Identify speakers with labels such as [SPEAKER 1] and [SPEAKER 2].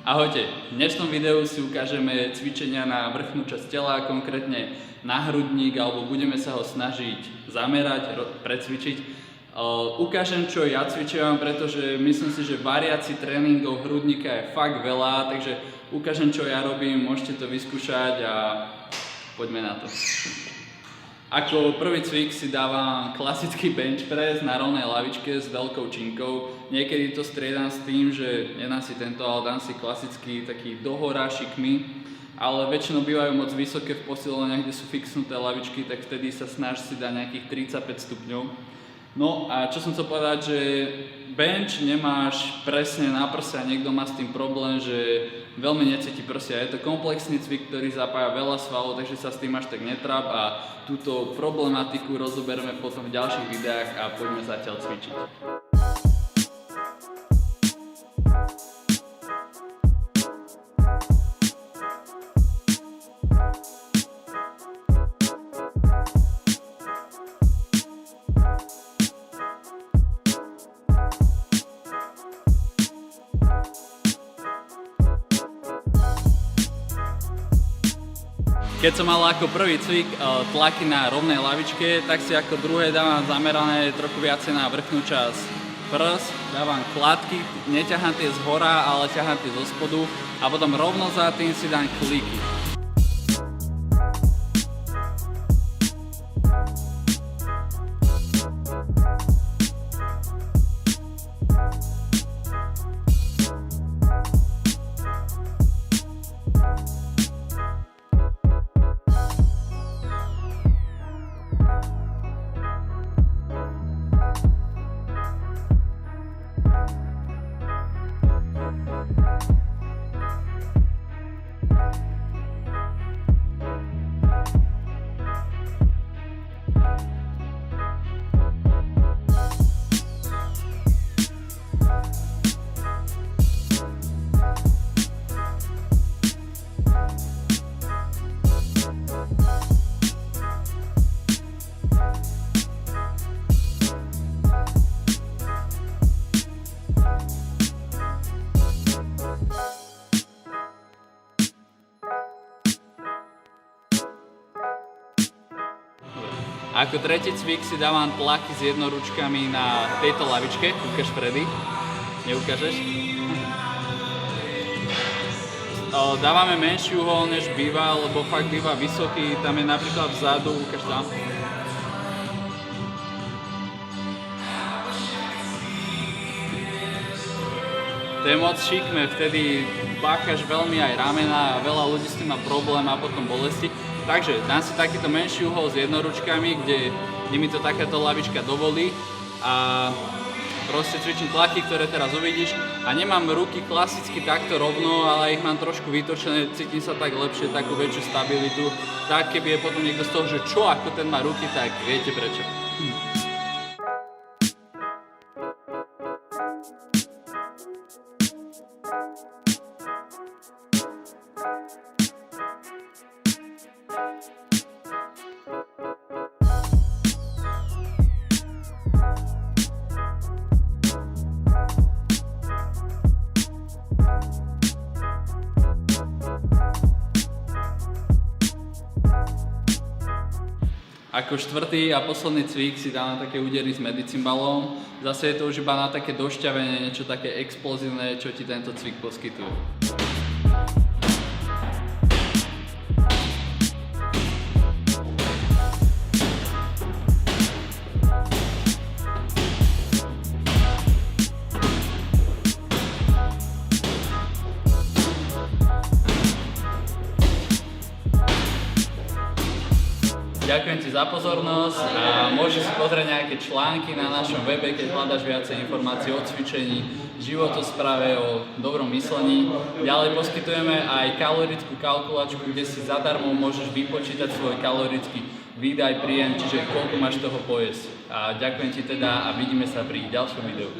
[SPEAKER 1] Ahojte, v dnešnom videu si ukážeme cvičenia na vrchnú časť tela, konkrétne na hrudník, alebo budeme sa ho snažiť zamerať, precvičiť. Ukážem, čo ja cvičím, pretože myslím si, že variácií tréningov hrudníka je fakt veľa, takže ukážem, čo ja robím, môžete to vyskúšať a poďme na to. Ako prvý cvik si dávam klasický bench press na rovnej lavičke s veľkou činkou. Niekedy to striedam s tým, že nedám si tento, ale dám si klasický taký dohora šikmy. Ale väčšinou bývajú moc vysoké v posileniach, kde sú fixnuté lavičky, tak vtedy sa snaž si dať nejakých 35 stupňov. No a čo som chcel povedať, že bench nemáš presne na prsia, niekto má s tým problém, že veľmi necíti prsia. Je to komplexný cvik, ktorý zapája veľa svalov, takže sa s tým až tak netráp a túto problematiku rozoberieme potom v ďalších videách a poďme zatiaľ cvičiť. Keď som mal ako prvý cvik tlaky na rovnej lavičke, tak si ako druhé dávam zamerané trochu viacej na vrchnú časť prs, dávam kladky, neťahám tie z hora, ale ťahám tie zo spodu a potom rovno za tým si dám kliky. Ako tretí cvik si dávam tlaky s jednoručkami na tejto lavičke. Ukáž, Freddy. Neukážeš? Dávame menší uhol, než býva, lebo fakt býva vysoký. Tam je napríklad vzadu, ukáž tam. To je moc šikme, vtedy bákaš veľmi aj ramena a veľa ľudí s tým má problém a potom bolesti. Takže dám si takýto menší uhol s jednoručkami, kde mi to takáto lavička dovolí a proste cvičím tlaky, ktoré teraz uvidíš a nemám ruky klasicky takto rovno, ale ich mám trošku vytočené, cítim sa tak lepšie, takú väčšiu stabilitu. Tak keby je potom niekto z toho, že čo ako ten má ruky, tak viete prečo. Ako štvrtý a posledný cvik si dávam také údery s medicimbalom. Zase je to už iba na také došťavenie, niečo také explozívne, čo ti tento cvik poskytuje. Ďakujem ti za pozornosť a môžeš si pozrieť nejaké články na našom webe, keď hľadaš viacej informácií o cvičení, životosprave, o dobrom myslení. Ďalej poskytujeme aj kalorickú kalkulačku, kde si zadarmo môžeš vypočítať svoj kalorický výdaj, príjem, čiže koľko máš toho pojesť. A ďakujem ti teda a vidíme sa pri ďalšom videu.